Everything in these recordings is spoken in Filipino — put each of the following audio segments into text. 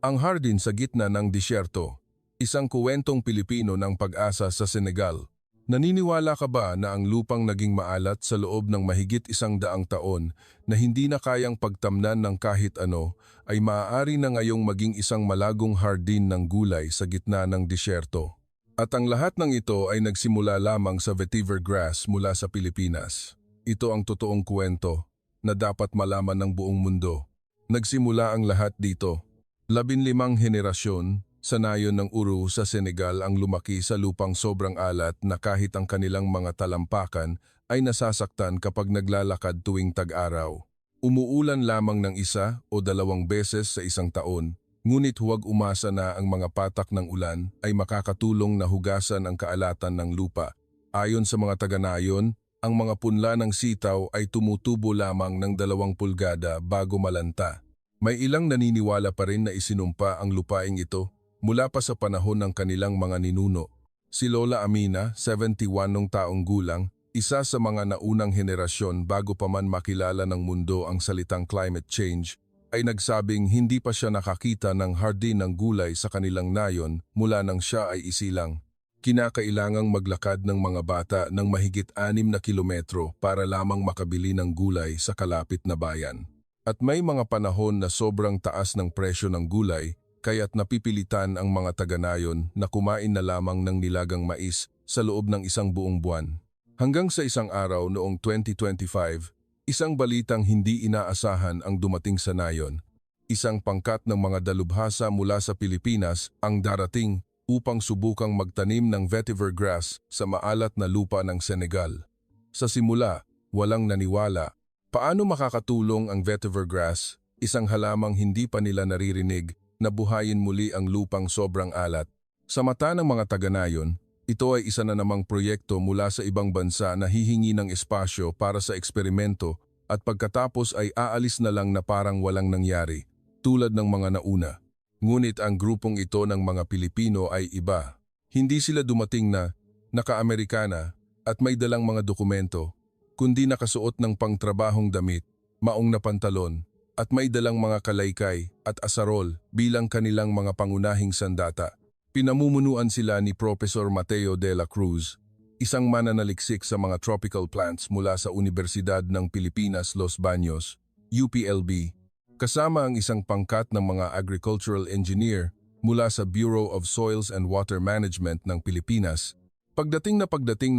Ang hardin sa gitna ng disyerto, isang kuwentong Pilipino ng pag-asa sa Senegal. Naniniwala ka ba na ang lupang naging maalat sa loob ng mahigit 100 taon na hindi na kayang pagtamnan ng kahit ano ay maaari na ngayong maging isang malagong hardin ng gulay sa gitna ng disyerto? At ang lahat ng ito ay nagsimula lamang sa vetiver grass mula sa Pilipinas. Ito ang totoong kwento na dapat malaman ng buong mundo. Nagsimula ang lahat dito. 15 henerasyon sa nayon ng Uru sa Senegal ang lumaki sa lupang sobrang alat na kahit ang kanilang mga talampakan ay nasasaktan kapag naglalakad tuwing tag-araw. Umuulan lamang ng 1 o 2 beses sa isang taon, ngunit huwag umasa na ang mga patak ng ulan ay makakatulong na hugasan ang kaalatan ng lupa. Ayon sa mga taga-nayon, ang mga punla ng sitaw ay tumutubo lamang ng 2 pulgada bago malanta. May ilang naniniwala pa rin na isinumpa ang lupaing ito mula pa sa panahon ng kanilang mga ninuno. Si Lola Amina, 71 taong gulang, isa sa mga naunang henerasyon bago pa man makilala ng mundo ang salitang climate change, ay nagsabing hindi pa siya nakakita ng hardin ng gulay sa kanilang nayon mula nang siya ay isilang. Kinakailangang maglakad ng mga bata ng mahigit 6 na kilometro para lamang makabili ng gulay sa kalapit na bayan. At may mga panahon na sobrang taas ng presyo ng gulay, kaya't napipilitan ang mga taga-nayon na kumain na lamang ng nilagang mais sa loob ng isang buong buwan. Hanggang sa isang araw noong 2025, isang balitang hindi inaasahan ang dumating sa nayon. Isang pangkat ng mga dalubhasa mula sa Pilipinas ang darating upang subukang magtanim ng vetiver grass sa maalat na lupa ng Senegal. Sa simula, walang naniwala. Paano makakatulong ang vetiver grass, isang halamang hindi pa nila naririnig, na buhayin muli ang lupang sobrang alat? Sa mata ng mga taga-nayon, ito ay isa na namang proyekto mula sa ibang bansa na hihingi ng espasyo para sa eksperimento at pagkatapos ay aalis na lang na parang walang nangyari, tulad ng mga nauna. Ngunit ang grupong ito ng mga Pilipino ay iba. Hindi sila dumating na naka-Amerikana at may dalang mga dokumento, kundi nakasuot ng pangtrabahong damit, maong na pantalon, at may dalang mga kalaykay at asarol bilang kanilang mga pangunahing sandata. Pinamumunuan sila ni Professor Mateo de la Cruz, isang mananaliksik sa mga tropical plants mula sa Universidad ng Pilipinas Los Baños, UPLB, kasama ang isang pangkat ng mga agricultural engineer mula sa Bureau of Soils and Water Management ng Pilipinas. Pagdating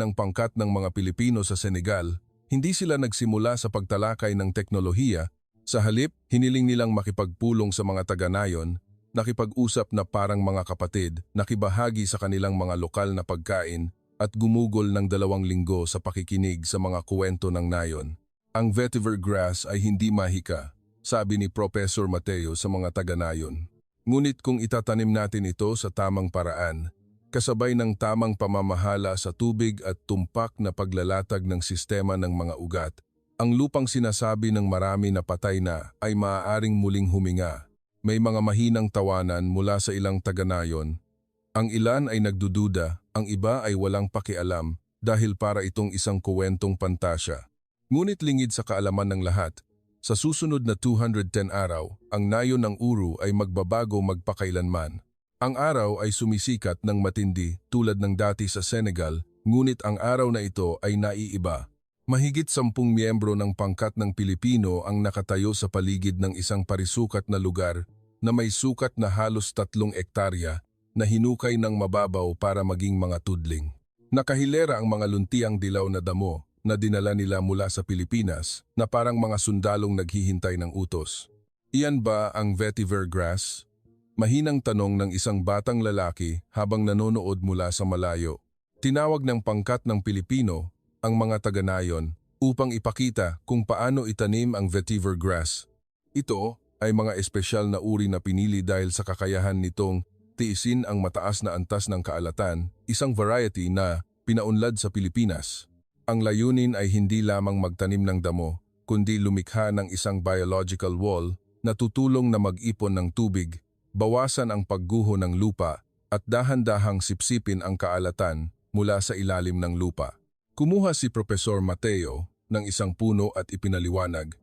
ng pangkat ng mga Pilipino sa Senegal, hindi sila nagsimula sa pagtalakay ng teknolohiya. Sa halip, hiniling nilang makipagpulong sa mga taga-nayon, nakipag-usap na parang mga kapatid, nakibahagi sa kanilang mga lokal na pagkain, at gumugol ng 2 linggo sa pakikinig sa mga kuwento ng nayon. Ang vetiver grass ay hindi mahika, sabi ni Professor Mateo sa mga taga-nayon. Ngunit kung itatanim natin ito sa tamang paraan, kasabay ng tamang pamamahala sa tubig at tumpak na paglalatag ng sistema ng mga ugat, ang lupang sinasabi ng marami na patay na ay maaaring muling huminga. May mga mahinang tawanan mula sa ilang taga-nayon. Ang ilan ay nagdududa, ang iba ay walang pakialam dahil para itong isang kuwentong pantasya. Ngunit lingid sa kaalaman ng lahat, sa susunod na 210 araw, ang nayon ng Uru ay magbabago magpakailanman. Ang araw ay sumisikat ng matindi tulad ng dati sa Senegal, ngunit ang araw na ito ay naiiba. Mahigit 10 miyembro ng pangkat ng Pilipino ang nakatayo sa paligid ng isang parisukat na lugar na may sukat na halos 3 ektarya na hinukay ng mababaw para maging mga tudling. Nakahilera ang mga luntiang dilaw na damo na dinala nila mula sa Pilipinas na parang mga sundalong naghihintay ng utos. Iyan ba ang vetiver grass? Mahinang tanong ng isang batang lalaki habang nanonood mula sa malayo. Tinawag ng pangkat ng Pilipino ang mga taga-nayon upang ipakita kung paano itanim ang vetiver grass. Ito ay mga espesyal na uri na pinili dahil sa kakayahan nitong tiisin ang mataas na antas ng kaalatan, isang variety na pinaunlad sa Pilipinas. Ang layunin ay hindi lamang magtanim ng damo, kundi lumikha ng isang biological wall na tutulong na mag-ipon ng tubig, bawasan ang pagguho ng lupa at dahan-dahang sipsipin ang kaalatan mula sa ilalim ng lupa. Kumuha si Professor Mateo ng isang puno at ipinaliwanag,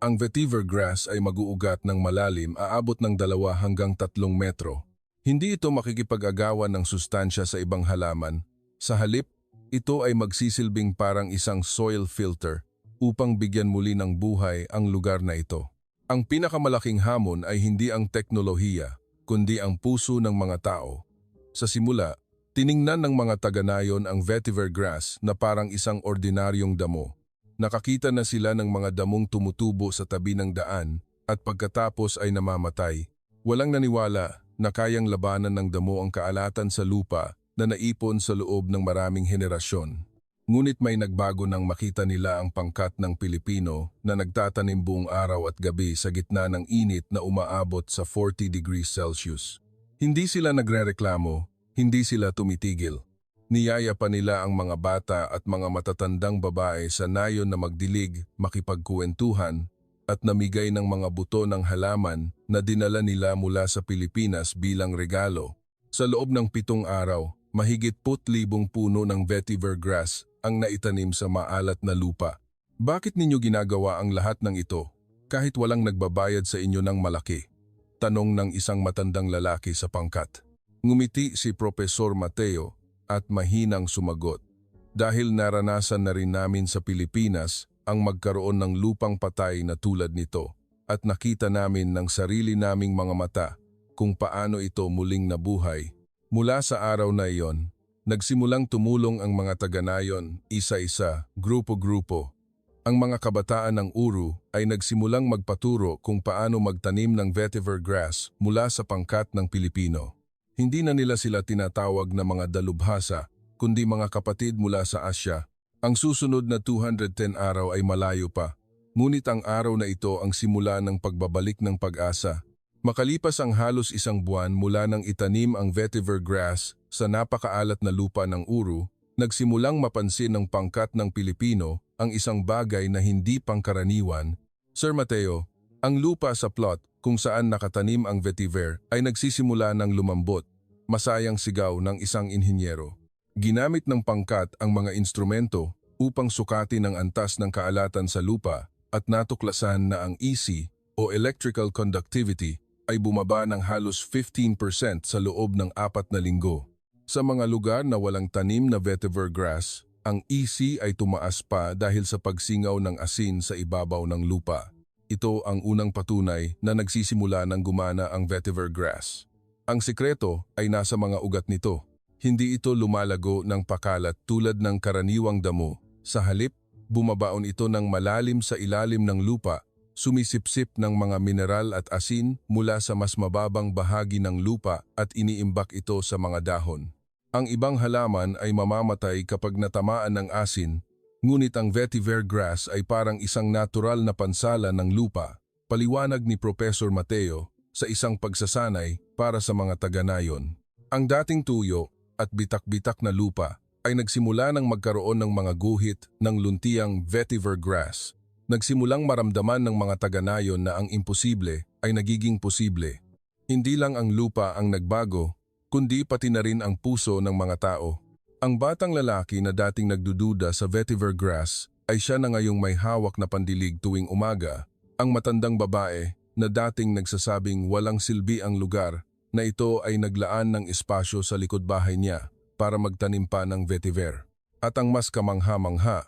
Ang vetiver grass ay mag-uugat ng malalim aabot ng 2 hanggang 3 metro. Hindi ito makikipag-agawan ng sustansya sa ibang halaman. Sa halip, ito ay magsisilbing parang isang soil filter upang bigyan muli ng buhay ang lugar na ito. Ang pinakamalaking hamon ay hindi ang teknolohiya, kundi ang puso ng mga tao. Sa simula, tiningnan ng mga taga-nayon ang vetiver grass na parang isang ordinaryong damo. Nakakita na sila ng mga damong tumutubo sa tabi ng daan at pagkatapos ay namamatay. Walang naniwala na kayang labanan ng damo ang kaalatan sa lupa na naipon sa loob ng maraming henerasyon. Ngunit may nagbago nang makita nila ang pangkat ng Pilipino na nagtatanim buong araw at gabi sa gitna ng init na umaabot sa 40 degrees Celsius. Hindi sila nagrereklamo, hindi sila tumitigil. Niyaya pa nila ang mga bata at mga matatandang babae sa nayon na magdilig, makipagkuwentuhan, at namigay ng mga buto ng halaman na dinala nila mula sa Pilipinas bilang regalo. Sa loob ng 7 araw, mahigit 7,000 puno ng vetiver grass ang naitanim sa maalat na lupa. Bakit ninyo ginagawa ang lahat ng ito kahit walang nagbabayad sa inyo ng malaki? Tanong ng isang matandang lalaki sa pangkat. Ngumiti si Profesor Mateo at mahinang sumagot. Dahil naranasan na rin namin sa Pilipinas ang magkaroon ng lupang patay na tulad nito at nakita namin ng sarili naming mga mata kung paano ito muling nabuhay. Mula sa araw na iyon, nagsimulang tumulong ang mga taga-nayon, isa-isa, grupo-grupo. Ang mga kabataan ng Uru ay nagsimulang magpaturo kung paano magtanim ng vetiver grass mula sa pangkat ng Pilipino. Hindi na nila sila tinatawag na mga dalubhasa, kundi mga kapatid mula sa Asya. Ang susunod na 210 araw ay malayo pa, ngunit ang araw na ito ang simula ng pagbabalik ng pag-asa. Makalipas ang halos 1 buwan mula nang itanim ang vetiver grass sa napakaalat na lupa ng Uru, nagsimulang mapansin ng pangkat ng Pilipino ang isang bagay na hindi pangkaraniwan. Sir Mateo, ang lupa sa plot kung saan nakatanim ang vetiver ay nagsisimula ng lumambot, masayang sigaw ng isang inhinyero. Ginamit ng pangkat ang mga instrumento upang sukatin ang antas ng kaalatan sa lupa at natuklasan na ang EC o electrical conductivity ay bumaba ng halos 15% sa loob ng 4 na linggo. Sa mga lugar na walang tanim na vetiver grass, ang EC ay tumaas pa dahil sa pagsingaw ng asin sa ibabaw ng lupa. Ito ang unang patunay na nagsisimula ng gumana ang vetiver grass. Ang sikreto ay nasa mga ugat nito. Hindi ito lumalago ng pakalat tulad ng karaniwang damo. Sa halip, bumabaon ito ng malalim sa ilalim ng lupa, sumisipsip ng mga mineral at asin mula sa mas mababang bahagi ng lupa at iniimbak ito sa mga dahon. Ang ibang halaman ay mamamatay kapag natamaan ng asin, ngunit ang vetiver grass ay parang isang natural na pansala ng lupa, paliwanag ni Professor Mateo sa isang pagsasanay para sa mga taga-nayon. Ang dating tuyo at bitak-bitak na lupa ay nagsimula ng magkaroon ng mga guhit ng luntiang vetiver grass. Nagsimulang maramdaman ng mga taga-nayon na ang imposible ay nagiging posible. Hindi lang ang lupa ang nagbago, kundi pati na rin ang puso ng mga tao. Ang batang lalaki na dating nagdududa sa vetiver grass ay siya na ngayong may hawak na pandilig tuwing umaga. Ang matandang babae na dating nagsasabing walang silbi ang lugar na ito ay naglaan ng espasyo sa likod bahay niya para magtanim pa ng vetiver. At ang mas kamangha-mangha,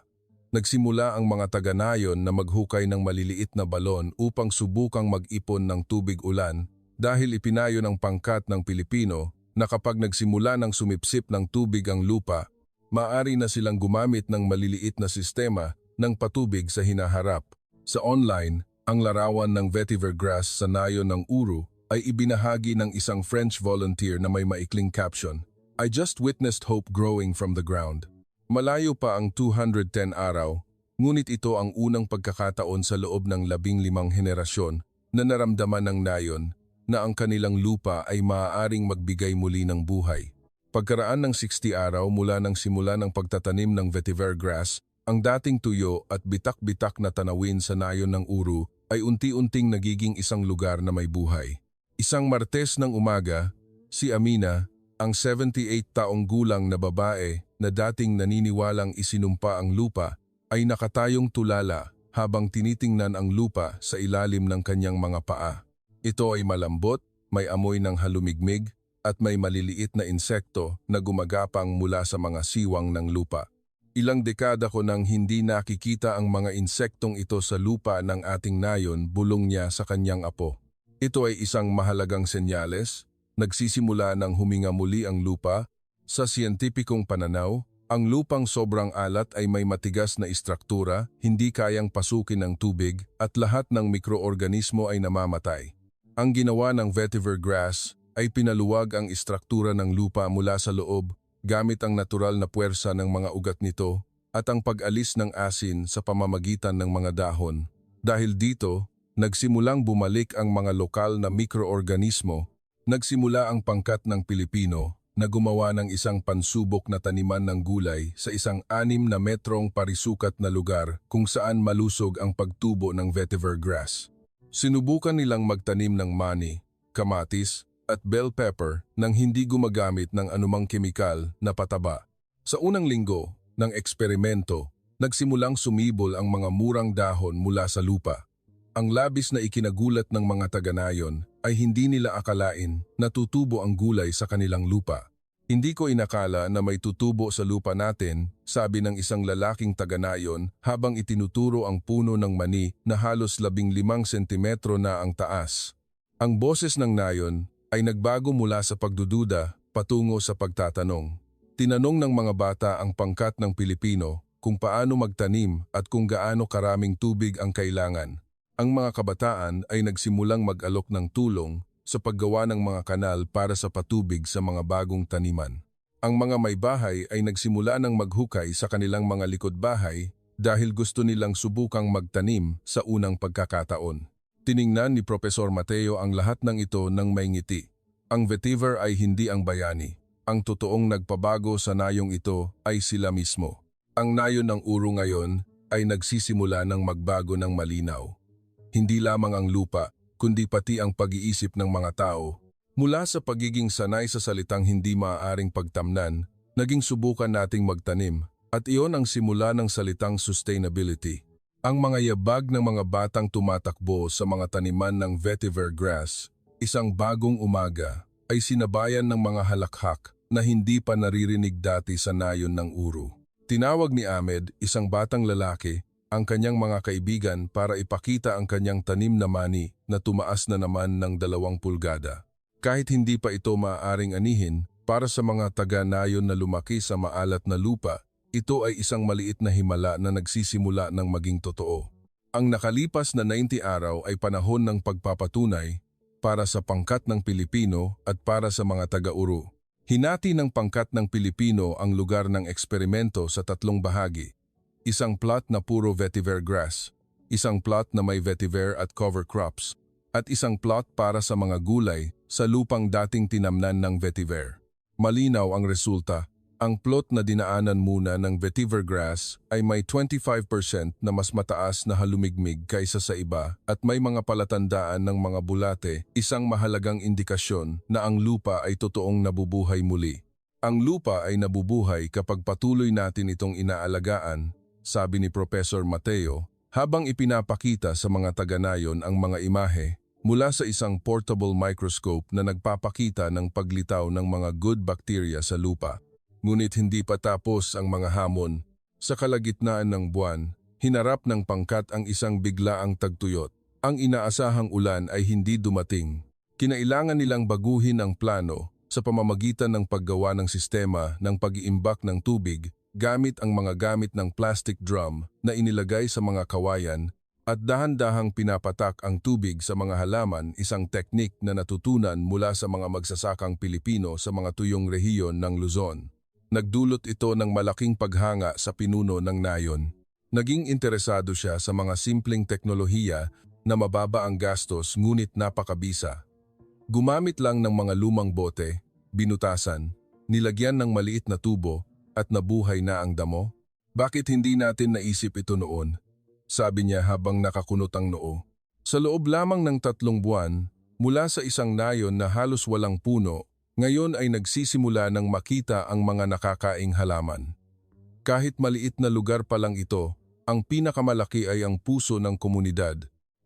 nagsimula ang mga taga-nayon na maghukay ng maliliit na balon upang subukang mag-ipon ng tubig ulan dahil ipinayo ng pangkat ng Pilipino na kapag nagsimula ng sumipsip ng tubig ang lupa, maaari na silang gumamit ng maliliit na sistema ng patubig sa hinaharap. Sa online, ang larawan ng vetiver grass sa nayon ng Uru ay ibinahagi ng isang French volunteer na may maikling caption, "I just witnessed hope growing from the ground." Malayo pa ang 210 araw, ngunit ito ang unang pagkakataon sa loob ng 15 henerasyon na naramdaman ng nayon na ang kanilang lupa ay maaaring magbigay muli ng buhay. Pagkaraan ng 60 araw mula ng simula ng pagtatanim ng vetiver grass, ang dating tuyo at bitak-bitak na tanawin sa nayon ng Uru ay unti-unting nagiging isang lugar na may buhay. Isang Martes ng umaga, si Amina, ang 78 taong gulang na babae na dating naniniwalang isinumpa ang lupa, ay nakatayong tulala habang tinitingnan ang lupa sa ilalim ng kanyang mga paa. Ito ay malambot, may amoy ng halumigmig, at may maliliit na insekto na gumagapang mula sa mga siwang ng lupa. Ilang dekada ko nang hindi nakikita ang mga insektong ito sa lupa ng ating nayon, bulong niya sa kanyang apo. Ito ay isang mahalagang senyales, nagsisimula ng huminga muli ang lupa. Sa siyentipikong pananaw, ang lupang sobrang alat ay may matigas na istruktura, hindi kayang pasukin ng tubig at lahat ng mikroorganismo ay namamatay. Ang ginawa ng vetiver grass ay pinaluwag ang istruktura ng lupa mula sa loob gamit ang natural na puwersa ng mga ugat nito at ang pag-alis ng asin sa pamamagitan ng mga dahon. Dahil dito, nagsimulang bumalik ang mga lokal na mikroorganismo. Nagsimula ang pangkat ng Pilipino na gumawa ng isang pansubok na taniman ng gulay sa isang 6 na metrong parisukat na lugar kung saan malusog ang pagtubo ng vetiver grass. Sinubukan nilang magtanim ng mani, kamatis, at bell pepper nang hindi gumagamit ng anumang kemikal na pataba. Sa unang linggo ng eksperimento, nagsimulang sumibol ang mga murang dahon mula sa lupa. Ang labis na ikinagulat ng mga taga-nayon ay hindi nila akalain na tutubo ang gulay sa kanilang lupa. Hindi ko inakala na may tutubo sa lupa natin, sabi ng isang lalaking taga-nayon habang itinuturo ang puno ng mani na halos 15 sentimetro na ang taas. Ang boses ng nayon ay nagbago mula sa pagdududa patungo sa pagtatanong. Tinanong ng mga bata ang pangkat ng Pilipino kung paano magtanim at kung gaano karaming tubig ang kailangan. Ang mga kabataan ay nagsimulang mag-alok ng tulong sa paggawa ng mga kanal para sa patubig sa mga bagong taniman. Ang mga may bahay ay nagsimula ng maghukay sa kanilang mga likod bahay dahil gusto nilang subukang magtanim sa unang pagkakataon. Tiningnan ni Profesor Mateo ang lahat ng ito ng may ngiti. Ang vetiver ay hindi ang bayani. Ang totoong nagpabago sa nayong ito ay sila mismo. Ang nayon ng Uru ngayon ay nagsisimula ng magbago ng malinaw. Hindi lamang ang lupa, kundi pati ang pag-iisip ng mga tao. Mula sa pagiging sanay sa salitang hindi maaaring pagtamnan, naging subukan nating magtanim, at iyon ang simula ng salitang sustainability. Ang mga yabag ng mga batang tumatakbo sa mga taniman ng vetiver grass, isang bagong umaga, ay sinabayan ng mga halakhak na hindi pa naririnig dati sa nayon ng Uru. Tinawag ni Ahmed, isang batang lalaki, ang kanyang mga kaibigan para ipakita ang kanyang tanim na mani na tumaas na naman ng 2 pulgada. Kahit hindi pa ito maaaring anihin, para sa mga taga-nayon na lumaki sa maalat na lupa, ito ay isang maliit na himala na nagsisimula ng maging totoo. Ang nakalipas na 90 araw ay panahon ng pagpapatunay para sa pangkat ng Pilipino at para sa mga taga-Uru. Hinati ng pangkat ng Pilipino ang lugar ng eksperimento sa 3 bahagi. Isang plot na puro vetiver grass, isang plot na may vetiver at cover crops, at isang plot para sa mga gulay sa lupang dating tinamnan ng vetiver. Malinaw ang resulta. Ang plot na dinaanan muna ng vetiver grass ay may 25% na mas mataas na halumigmig kaysa sa iba at may mga palatandaan ng mga bulate, isang mahalagang indikasyon na ang lupa ay totoong nabubuhay muli. Ang lupa ay nabubuhay kapag patuloy natin itong inaalagaan, sabi ni Professor Mateo, habang ipinapakita sa mga taga-nayon ang mga imahe mula sa isang portable microscope na nagpapakita ng paglitaw ng mga good bacteria sa lupa. Ngunit hindi pa tapos ang mga hamon. Sa kalagitnaan ng buwan, hinarap ng pangkat ang isang biglaang tagtuyot. Ang inaasahang ulan ay hindi dumating. Kinailangan nilang baguhin ang plano sa pamamagitan ng paggawa ng sistema ng pag-iimbak ng tubig gamit ang mga gamit ng plastic drum na inilagay sa mga kawayan at dahan-dahang pinapatak ang tubig sa mga halaman, isang teknik na natutunan mula sa mga magsasakang Pilipino sa mga tuyong rehiyon ng Luzon. Nagdulot ito ng malaking paghanga sa pinuno ng nayon. Naging interesado siya sa mga simpleng teknolohiya na mababa ang gastos ngunit napakabisa. Gumamit lang ng mga lumang bote, binutasan, nilagyan ng maliit na tubo at nabuhay na ang damo. Bakit hindi natin naisip ito noon? Sabi niya habang nakakunot ang noo. Sa loob lamang ng 3 buwan, mula sa isang nayon na halos walang puno, ngayon ay nagsisimula ng makita ang mga nakakaing halaman. Kahit maliit na lugar pa lang ito, Ang pinakamalaki ay ang puso ng komunidad.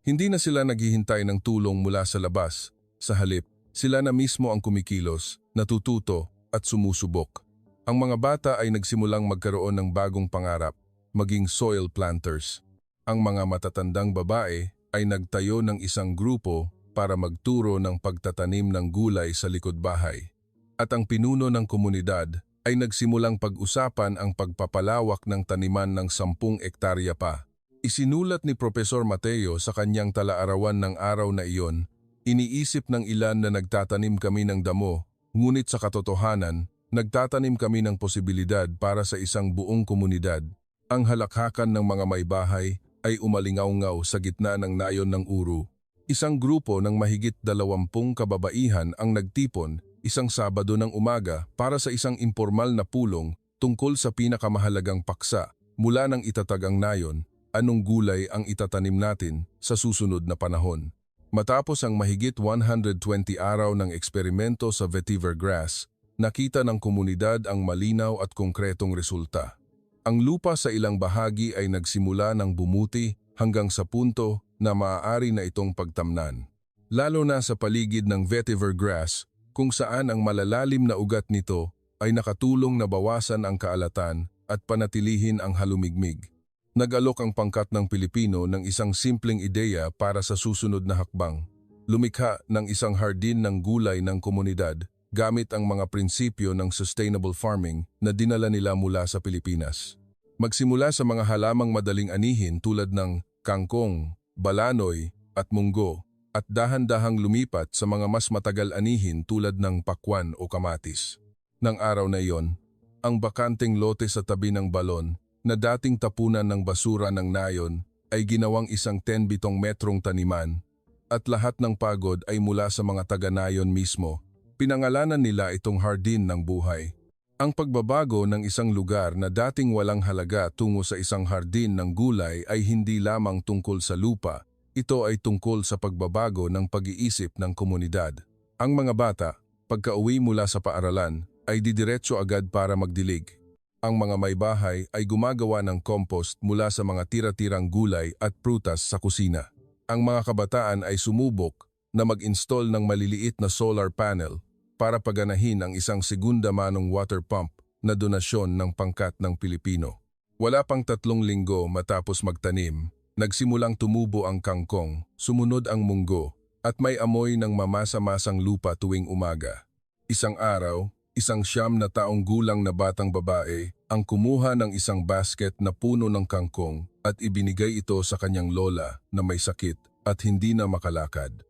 Hindi na sila naghihintay ng tulong mula sa labas. Sa halip, sila na mismo ang kumikilos, natututo at sumusubok. Ang mga bata ay nagsimulang magkaroon ng bagong pangarap, maging soil planters. Ang mga matatandang babae ay nagtayo ng isang grupo para magturo ng pagtatanim ng gulay sa likod bahay. At ang pinuno ng komunidad ay nagsimulang pag-usapan ang pagpapalawak ng taniman ng 10 ektarya pa. Isinulat ni Profesor Mateo sa kanyang talaarawan ng araw na iyon, iniisip ng ilan na nagtatanim kami ng damo, ngunit sa katotohanan, nagtatanim kami ng posibilidad para sa isang buong komunidad. Ang halakhakan ng mga may bahay ay umalingaw-ngaw sa gitna ng nayon ng Uru. Isang grupo ng mahigit 20 kababaihan ang nagtipon isang Sabado ng umaga para sa isang impormal na pulong tungkol sa pinakamahalagang paksa mula nang itatag ang nayon, anong gulay ang itatanim natin sa susunod na panahon. Matapos ang mahigit 120 araw ng eksperimento sa vetiver grass, nakita ng komunidad ang malinaw at konkretong resulta. Ang lupa sa ilang bahagi ay nagsimula ng bumuti hanggang sa punto na maaari na itong pagtamnan. Lalo na sa paligid ng vetiver grass, kung saan ang malalalim na ugat nito ay nakatulong na bawasan ang kaalatan at panatilihin ang halumigmig. Nag-alok ang pangkat ng Pilipino ng isang simpleng ideya para sa susunod na hakbang. Lumikha ng isang hardin ng gulay ng komunidad gamit ang mga prinsipyo ng sustainable farming na dinala nila mula sa Pilipinas. Magsimula sa mga halamang madaling anihin tulad ng kangkong, balanoy at munggo, at dahan-dahang lumipat sa mga mas matagal anihin tulad ng pakwan o kamatis. Nang araw na iyon, ang bakanteng lote sa tabi ng balon na dating tapunan ng basura ng nayon ay ginawang isang 10 metrong taniman at lahat ng pagod ay mula sa mga taga-nayon mismo. Pinangalanan nila itong hardin ng buhay. Ang pagbabago ng isang lugar na dating walang halaga tungo sa isang hardin ng gulay ay hindi lamang tungkol sa lupa. Ito ay tungkol sa pagbabago ng pag-iisip ng komunidad. Ang mga bata, pagka-uwi mula sa paaralan, ay didiretso agad para magdilig. Ang mga may bahay ay gumagawa ng compost mula sa mga tira-tirang gulay at prutas sa kusina. Ang mga kabataan ay sumubok na mag-install ng maliliit na solar panel para paganahin ang isang segunda manong water pump na donasyon ng pangkat ng Pilipino. Wala pang 3 linggo matapos magtanim, nagsimulang tumubo ang kangkong, sumunod ang munggo, at may amoy ng mamasa-masang lupa tuwing umaga. Isang araw, isang 9 na taong gulang na batang babae ang kumuha ng isang basket na puno ng kangkong at ibinigay ito sa kanyang lola na may sakit at hindi na makalakad.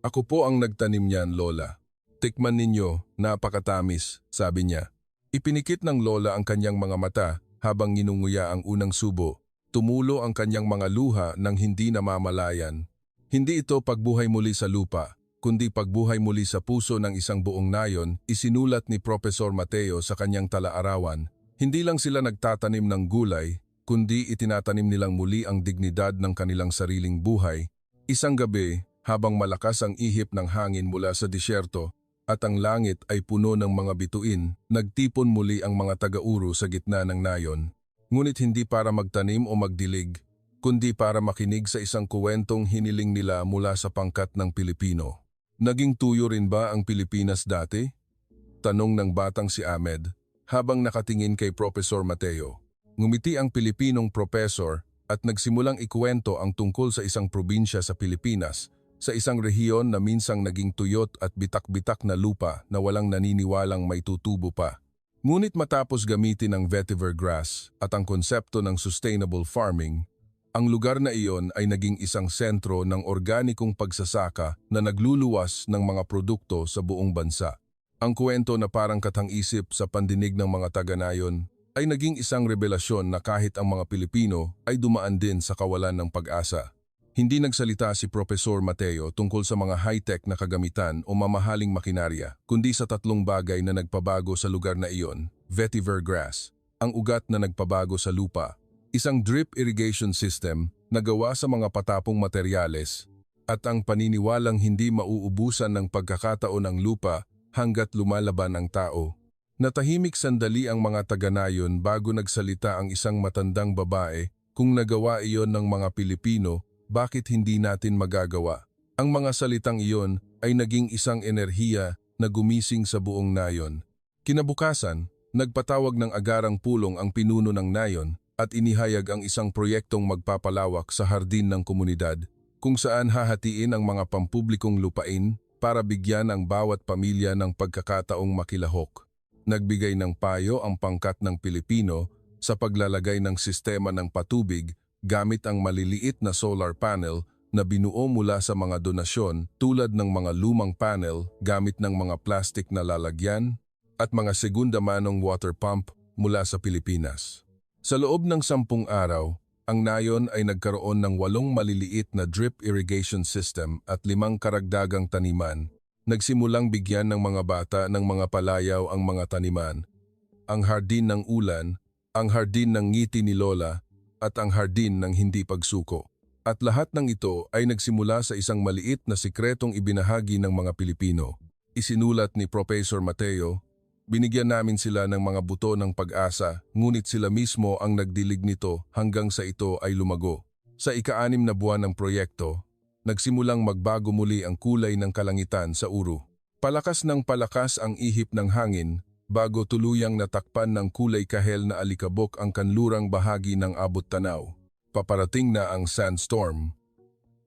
"Ako po ang nagtanim niyan, lola. Tikman ninyo, napakatamis," sabi niya. Ipinikit ng lola ang kanyang mga mata habang nginunguya ang unang subo. Tumulo ang kanyang mga luha nang hindi namamalayan. Hindi ito pagbuhay muli sa lupa, kundi pagbuhay muli sa puso ng isang buong nayon, isinulat ni Profesor Mateo sa kanyang talaarawan. Hindi lang sila nagtatanim ng gulay, kundi itinatanim nilang muli ang dignidad ng kanilang sariling buhay. Isang gabi, habang malakas ang ihip ng hangin mula sa disyerto at ang langit ay puno ng mga bituin, nagtipon muli ang mga taga-Uru sa gitna ng nayon. Ngunit hindi para magtanim o magdilig, kundi para makinig sa isang kuwentong hiniling nila mula sa pangkat ng Pilipino. "Naging tuyo rin ba ang Pilipinas dati?" tanong ng batang si Ahmed habang nakatingin kay Profesor Mateo. Ngumiti ang Pilipinong professor at nagsimulang ikuwento ang tungkol sa isang probinsya sa Pilipinas, sa isang rehiyon na minsang naging tuyot at bitak-bitak na lupa na walang naniniwalang may tutubo pa. Ngunit matapos gamitin ang vetiver grass at ang konsepto ng sustainable farming, ang lugar na iyon ay naging isang sentro ng organikong pagsasaka na nagluluwas ng mga produkto sa buong bansa. Ang kwento na parang katang-isip sa pandinig ng mga taga-nayon ay naging isang revelasyon na kahit ang mga Pilipino ay dumaan din sa kawalan ng pag-asa. Hindi nagsalita si Profesor Mateo tungkol sa mga high-tech na kagamitan o mamahaling makinarya, kundi sa 3 bagay na nagpabago sa lugar na iyon: vetiver grass, ang ugat na nagpabago sa lupa, isang drip irrigation system na gawa sa mga patapong materyales, at ang paniniwalang hindi mauubusan ng pagkakataon ng lupa hanggat lumalaban ang tao. Natahimik sandali ang mga taga-nayon bago nagsalita ang isang matandang babae Kung nagawa iyon ng mga Pilipino, bakit hindi natin magagawa? Ang mga salitang iyon ay naging isang enerhiya na gumising sa buong nayon. Kinabukasan, nagpatawag ng agarang pulong ang pinuno ng nayon at inihayag ang isang proyektong magpapalawak sa hardin ng komunidad kung saan hahatiin ang mga pampublikong lupain para bigyan ang bawat pamilya ng pagkakataong makilahok. Nagbigay ng payo ang pangkat ng Pilipino sa paglalagay ng sistema ng patubig gamit ang maliliit na solar panel na binuo mula sa mga donasyon tulad ng mga lumang panel gamit ng mga plastic na lalagyan at mga segunda manong water pump mula sa Pilipinas. Sa loob ng 10 araw, ang nayon ay nagkaroon ng 8 maliliit na drip irrigation system at 5 karagdagang taniman. Nagsimulang bigyan ng mga bata ng mga palayaw ang mga taniman, ang hardin ng ulan, ang hardin ng ngiti ni Lola, at ang hardin ng hindi pagsuko. At lahat ng ito ay nagsimula sa isang maliit na sikretong ibinahagi ng mga Pilipino. Isinulat ni Professor Mateo, binigyan namin sila ng mga buto ng pag-asa, ngunit sila mismo ang nagdilig nito hanggang sa ito ay lumago. Sa ika-6 na buwan ng proyekto, nagsimulang magbago muli ang kulay ng kalangitan sa Uru. Palakas ng palakas ang ihip ng hangin, bago tuluyang natakpan ng kulay kahel na alikabok ang kanlurang bahagi ng abot tanaw. Paparating na ang sandstorm.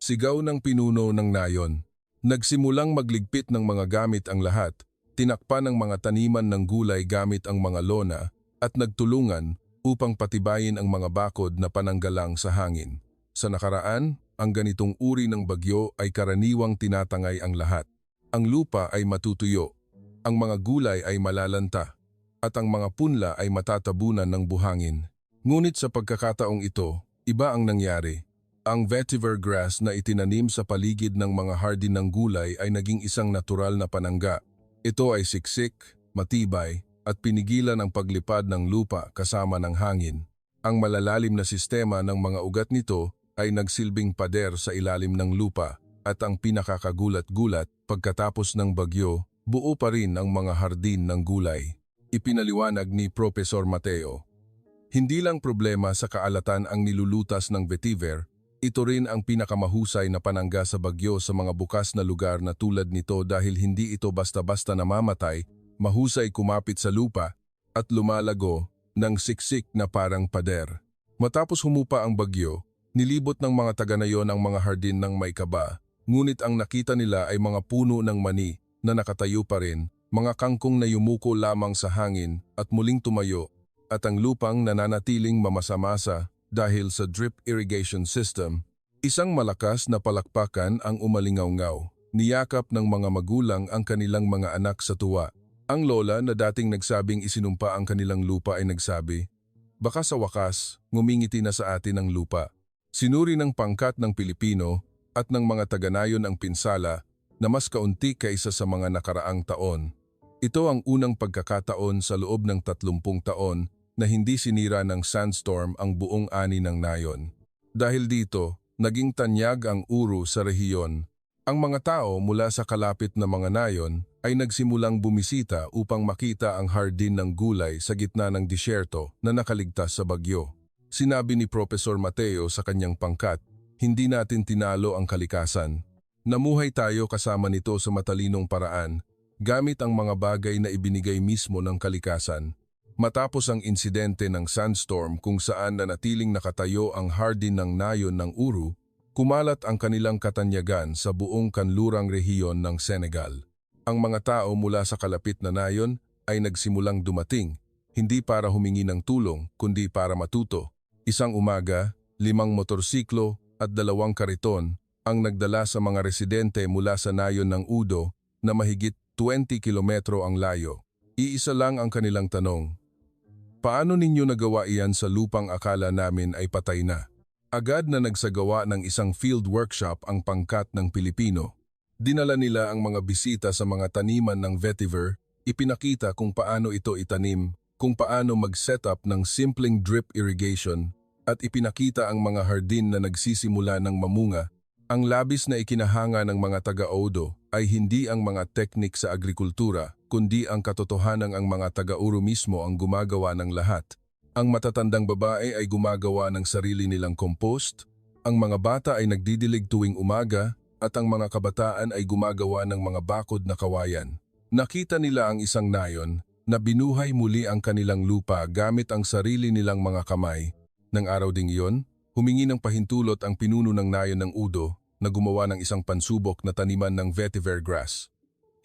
Sigaw ng pinuno ng nayon. Nagsimulang magligpit ng mga gamit ang lahat, tinakpan ang mga taniman ng gulay gamit ang mga lona, at nagtulungan upang patibayin ang mga bakod na pananggalang sa hangin. Sa nakaraan, ang ganitong uri ng bagyo ay karaniwang tinatangay ang lahat. Ang lupa ay matutuyo. Ang mga gulay ay malalanta, at ang mga punla ay matatabunan ng buhangin. Ngunit sa pagkakataong ito, iba ang nangyari. Ang vetiver grass na itinanim sa paligid ng mga hardin ng gulay ay naging isang natural na panangga. Ito ay siksik, matibay, at pinigilan ang paglipad ng lupa kasama ng hangin. Ang malalalim na sistema ng mga ugat nito ay nagsilbing pader sa ilalim ng lupa, at ang pinakakagulat-gulat, pagkatapos ng bagyo, buo pa rin ang mga hardin ng gulay. Ipinaliwanag ni Professor Mateo. Hindi lang problema sa kaalatan ang nilulutas ng vetiver, ito rin ang pinakamahusay na panangga sa bagyo sa mga bukas na lugar na tulad nito dahil hindi ito basta-basta namamatay, mahusay kumapit sa lupa, at lumalago ng siksik na parang pader. Matapos humupa ang bagyo, nilibot ng mga taga-nayon ang mga hardin ng may kaba, ngunit ang nakita nila ay mga puno ng mani na nakatayo pa rin, mga kangkong na yumuko lamang sa hangin at muling tumayo, at ang lupang nananatiling mamasa-masa dahil sa drip irrigation system. Isang malakas na palakpakan ang umalingaw-ngaw. Niyakap ng mga magulang ang kanilang mga anak sa tuwa. Ang lola na dating nagsabing isinumpa ang kanilang lupa ay nagsabi, "Baka sa wakas, ngumingiti na sa atin ang lupa." Sinuri ng pangkat ng Pilipino at ng mga taga-nayon ang pinsala na mas kaunti kaysa sa mga nakaraang taon. Ito ang unang pagkakataon sa loob ng 30 taon na hindi sinira ng sandstorm ang buong ani ng nayon. Dahil dito, naging tanyag ang Uru sa rehiyon. Ang mga tao mula sa kalapit na mga nayon ay nagsimulang bumisita upang makita ang hardin ng gulay sa gitna ng disyerto na nakaligtas sa bagyo. Sinabi ni Professor Mateo sa kanyang pangkat, "Hindi natin tinalo ang kalikasan. Namuhay tayo kasama nito sa matalinong paraan, gamit ang mga bagay na ibinigay mismo ng kalikasan." Matapos ang insidente ng sandstorm kung saan nanatiling nakatayo ang hardin ng nayon ng Uru, kumalat ang kanilang katanyagan sa buong kanlurang rehiyon ng Senegal. Ang mga tao mula sa kalapit na nayon ay nagsimulang dumating, hindi para humingi ng tulong kundi para matuto. Isang umaga, 5 motorsiklo at 2 kariton ang nagdala sa mga residente mula sa nayon ng Udo na mahigit 20 kilometro ang layo. Iisa lang ang kanilang tanong, "Paano ninyo nagawa iyan sa lupang akala namin ay patay na?" Agad na nagsagawa ng isang field workshop ang pangkat ng Pilipino. Dinala nila ang mga bisita sa mga taniman ng vetiver, ipinakita kung paano ito itanim, kung paano mag-setup ng simpleng drip irrigation, at ipinakita ang mga hardin na nagsisimula ng mamunga. Ang labis na ikinahanga ng mga taga-Odo ay hindi ang mga teknik sa agrikultura, kundi ang katotohanan ang mga taga-Uru mismo ang gumagawa ng lahat. Ang matatandang babae ay gumagawa ng sarili nilang compost, ang mga bata ay nagdidilig tuwing umaga, at ang mga kabataan ay gumagawa ng mga bakod na kawayan. Nakita nila ang isang nayon na binuhay muli ang kanilang lupa gamit ang sarili nilang mga kamay. Nang araw ding iyon, humingi ng pahintulot ang pinuno ng nayon ng Udo na gumawa ng isang pansubok na taniman ng vetiver grass.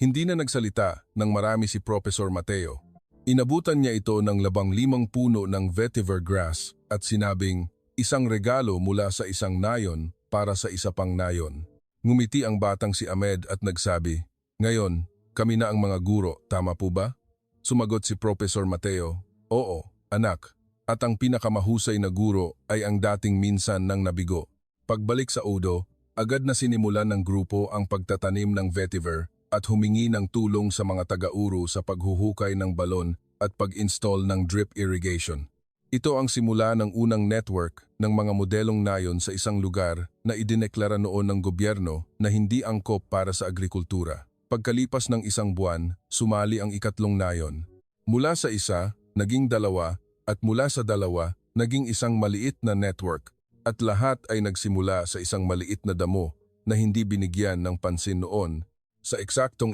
Hindi na nagsalita ng marami si Professor Mateo. Inabutan niya ito ng 15 puno ng vetiver grass at sinabing, isang regalo mula sa isang nayon para sa isa pang nayon. Ngumiti ang batang si Ahmed at nagsabi, ngayon, kami na ang mga guro, tama po ba? Sumagot si Professor Mateo, oo, anak. At ang pinakamahusay na guro ay ang dating minsan ng nabigo. Pagbalik sa Udo, agad na sinimulan ng grupo ang pagtatanim ng vetiver at humingi ng tulong sa mga taga-uro sa paghuhukay ng balon at pag-install ng drip irrigation. Ito ang simula ng unang network ng mga modelong nayon sa isang lugar na idineklara noon ng gobyerno na hindi angkop para sa agrikultura. Pagkalipas ng isang buwan, sumali ang ikatlong nayon. Mula sa isa, naging dalawa, at mula sa dalawa, naging isang maliit na network, at lahat ay nagsimula sa isang maliit na damo na hindi binigyan ng pansin noon. Sa eksaktong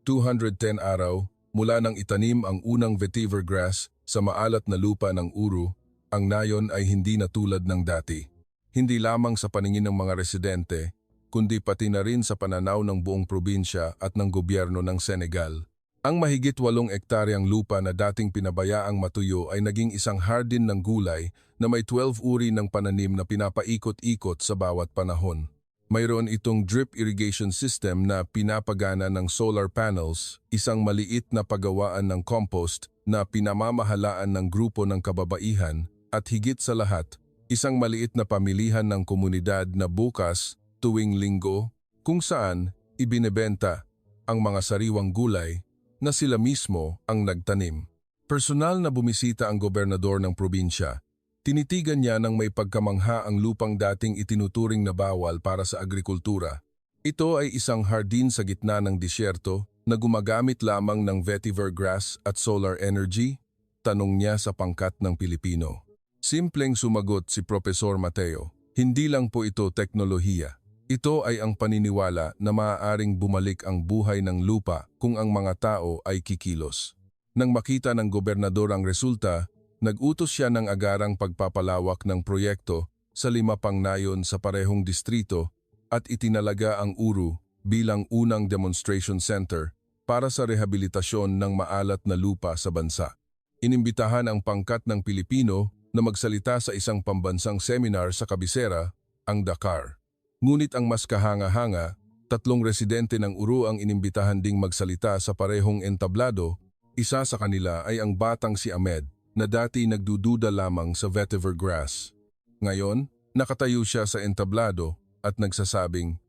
210 araw, mula nang itanim ang unang vetiver grass sa maalat na lupa ng Uru, ang nayon ay hindi na tulad ng dati. Hindi lamang sa paningin ng mga residente, kundi pati na rin sa pananaw ng buong probinsya at ng gobyerno ng Senegal. Ang mahigit 8 ektaryang lupa na dating pinabayaang matuyo ay naging isang hardin ng gulay na may 12 uri ng pananim na pinapaikot-ikot sa bawat panahon. Mayroon itong drip irrigation system na pinapagana ng solar panels, isang maliit na pagawaan ng compost na pinamamahalaan ng grupo ng kababaihan, at higit sa lahat, isang maliit na pamilihan ng komunidad na bukas tuwing linggo kung saan ibinebenta ang mga sariwang gulay na sila mismo ang nagtanim. Personal na bumisita ang gobernador ng probinsya. Tinitigan niya ng may pagkamangha ang lupang dating itinuturing na bawal para sa agrikultura. Ito ay isang hardin sa gitna ng disyerto na gumagamit lamang ng vetiver grass at solar energy? Tanong niya sa pangkat ng Pilipino. Simpleng sumagot si Professor Mateo. Hindi lang po ito teknolohiya. Ito ay ang paniniwala na maaaring bumalik ang buhay ng lupa kung ang mga tao ay kikilos. Nang makita ng gobernador ang resulta, nag-utos siya ng agarang pagpapalawak ng proyekto sa 5 pang nayon sa parehong distrito at itinalaga ang Uru bilang unang demonstration center para sa rehabilitasyon ng maalat na lupa sa bansa. Inimbitahan ang pangkat ng Pilipino na magsalita sa isang pambansang seminar sa kabisera, ang Dakar. Ngunit ang mas kahanga-hanga, 3 residente ng Uru ang inimbitahan ding magsalita sa parehong entablado. Isa sa kanila ay ang batang si Ahmed, na dati nagdududa lamang sa vetiver grass. Ngayon, nakatayo siya sa entablado at nagsasabing,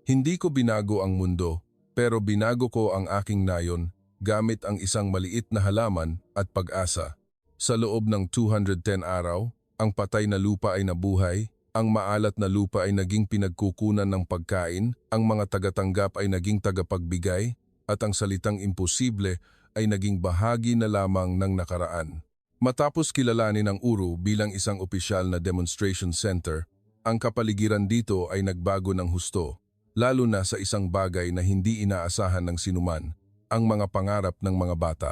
hindi ko binago ang mundo, pero binago ko ang aking nayon gamit ang isang maliit na halaman at pag-asa. Sa loob ng 210 araw, ang patay na lupa ay nabuhay, ang maalat na lupa ay naging pinagkukunan ng pagkain, ang mga tagatanggap ay naging tagapagbigay, at ang salitang imposible ay naging bahagi na lamang ng nakaraan. Matapos kilalanin ang Uru bilang isang opisyal na demonstration center, ang kapaligiran dito ay nagbago ng husto, lalo na sa isang bagay na hindi inaasahan ng sinuman, ang mga pangarap ng mga bata.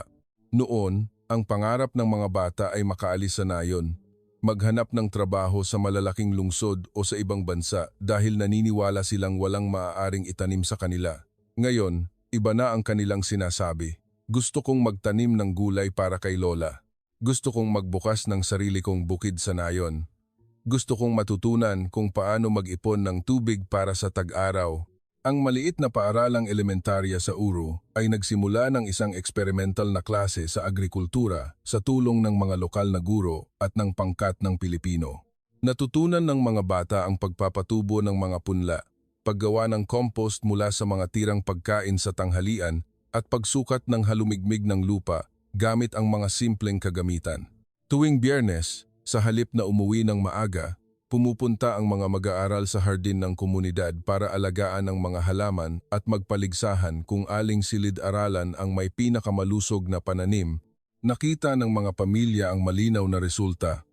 Noon, ang pangarap ng mga bata ay makaalis sa nayon, maghanap ng trabaho sa malalaking lungsod o sa ibang bansa dahil naniniwala silang walang maaaring itanim sa kanila. Ngayon, iba na ang kanilang sinasabi. Gusto kong magtanim ng gulay para kay Lola. Gusto kong magbukas ng sarili kong bukid sa nayon. Gusto kong matutunan kung paano mag-ipon ng tubig para sa tag-araw. Ang maliit na paaralang elementarya sa Uru ay nagsimula ng isang experimental na klase sa agrikultura sa tulong ng mga lokal na guro at ng pangkat ng Pilipino. Natutunan ng mga bata ang pagpapatubo ng mga punla, paggawa ng compost mula sa mga tirang pagkain sa tanghalian at pagsukat ng halumigmig ng lupa gamit ang mga simpleng kagamitan. Tuwing Biyernes, sa halip na umuwi ng maaga, pumupunta ang mga mag-aaral sa hardin ng komunidad para alagaan ang mga halaman at magpaligsahan kung aling silid-aralan ang may pinakamalusog na pananim Nakita ng mga pamilya ang malinaw na resulta.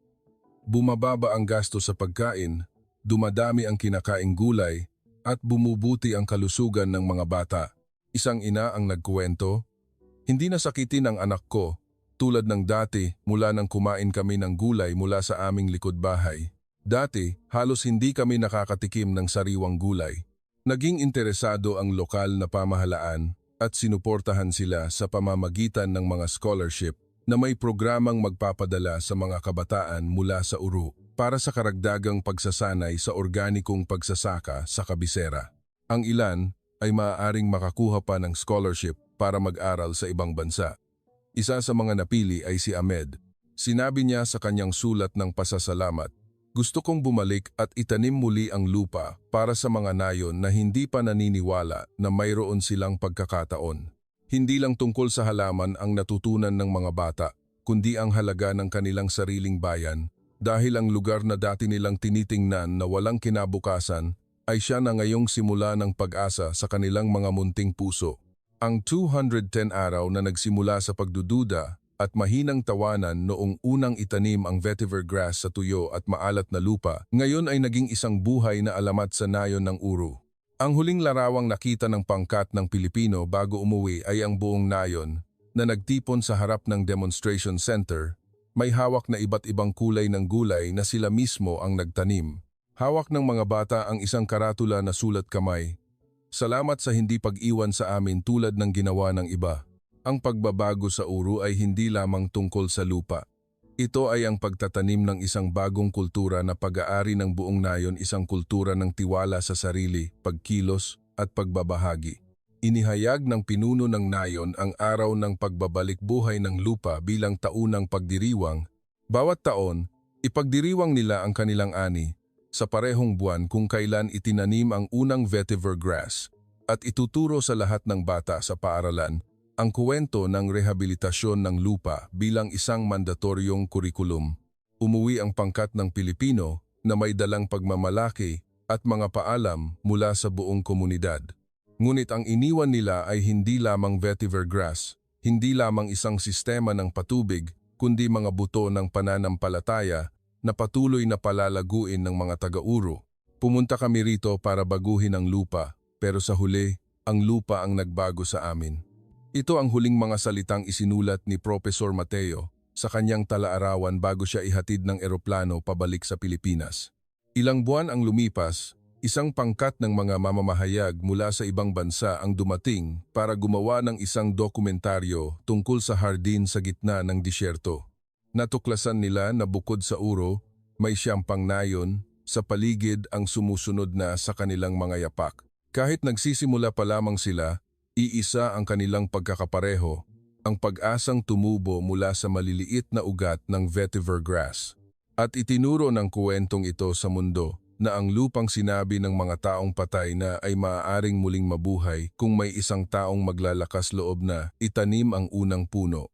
Bumababa ang gasto sa pagkain, dumadami ang kinakaing gulay, at bumubuti ang kalusugan ng mga bata. Isang ina ang nagkuwento, "Hindi nasakitin ang anak ko, tulad ng dati mula nang kumain kami ng gulay mula sa aming likod bahay. Dati, halos hindi kami nakakatikim ng sariwang gulay." Naging interesado ang lokal na pamahalaan at sinuportahan sila sa pamamagitan ng mga scholarship na may programang magpapadala sa mga kabataan mula sa Uru para sa karagdagang pagsasanay sa organikong pagsasaka sa kabisera. Ang ilan ay maaaring makakuha pa ng scholarship para mag-aral sa ibang bansa. Isa sa mga napili ay si Ahmed. Sinabi niya sa kanyang sulat ng pasasalamat, "Gusto kong bumalik at itanim muli ang lupa para sa mga nayon na hindi pa naniniwala na mayroon silang pagkakataon." Hindi lang tungkol sa halaman ang natutunan ng mga bata, kundi ang halaga ng kanilang sariling bayan, dahil ang lugar na dati nilang tinitingnan na walang kinabukasan ay siya na ngayong simula ng pag-asa sa kanilang mga munting puso. Ang 210 araw na nagsimula sa pagdududa at mahinang tawanan noong unang itanim ang vetiver grass sa tuyo at maalat na lupa, ngayon ay naging isang buhay na alamat sa nayon ng Uru. Ang huling larawang nakita ng pangkat ng Pilipino bago umuwi ay ang buong nayon na nagtipon sa harap ng demonstration center, may hawak na iba't ibang kulay ng gulay na sila mismo ang nagtanim. Hawak ng mga bata ang isang karatula na sulat kamay, "Salamat sa hindi pag-iwan sa amin tulad ng ginawa ng iba." Ang pagbabago sa Uru ay hindi lamang tungkol sa lupa. Ito ay ang pagtatanim ng isang bagong kultura na pag-aari ng buong nayon, isang kultura ng tiwala sa sarili, pagkilos at pagbabahagi. Inihayag ng pinuno ng nayon ang araw ng pagbabalik buhay ng lupa bilang taunang pagdiriwang. Bawat taon, ipagdiriwang nila ang kanilang ani sa parehong buwan kung kailan itinanim ang unang vetiver grass at ituturo sa lahat ng bata sa paaralan ang kuwento ng rehabilitasyon ng lupa bilang isang mandatoryong kurikulum. Umuwi ang pangkat ng Pilipino na may dalang pagmamalaki at mga paalam mula sa buong komunidad. Ngunit ang iniwan nila ay hindi lamang vetiver grass, hindi lamang isang sistema ng patubig, kundi mga buto ng pananampalataya na patuloy na palalaguin ng mga taga-Uru. Pumunta kami rito para baguhin ang lupa, pero sa huli, ang lupa ang nagbago sa amin. Ito ang huling mga salitang isinulat ni Professor Mateo sa kanyang talaarawan bago siya ihatid ng eroplano pabalik sa Pilipinas. Ilang buwan ang lumipas, isang pangkat ng mga mamamahayag mula sa ibang bansa ang dumating para gumawa ng isang dokumentaryo tungkol sa hardin sa gitna ng disyerto. Natuklasan nila na bukod sa Uru, may siyang pangnayon, sa paligid ang sumusunod na sa kanilang mga yapak. Kahit nagsisimula pa lamang sila, iisa ang kanilang pagkakapareho, ang pag-asang tumubo mula sa maliliit na ugat ng vetiver grass. At itinuro ng kuwentong ito sa mundo na ang lupang sinabi ng mga taong patay na ay maaaring muling mabuhay kung may isang taong maglalakas loob na itanim ang unang puno.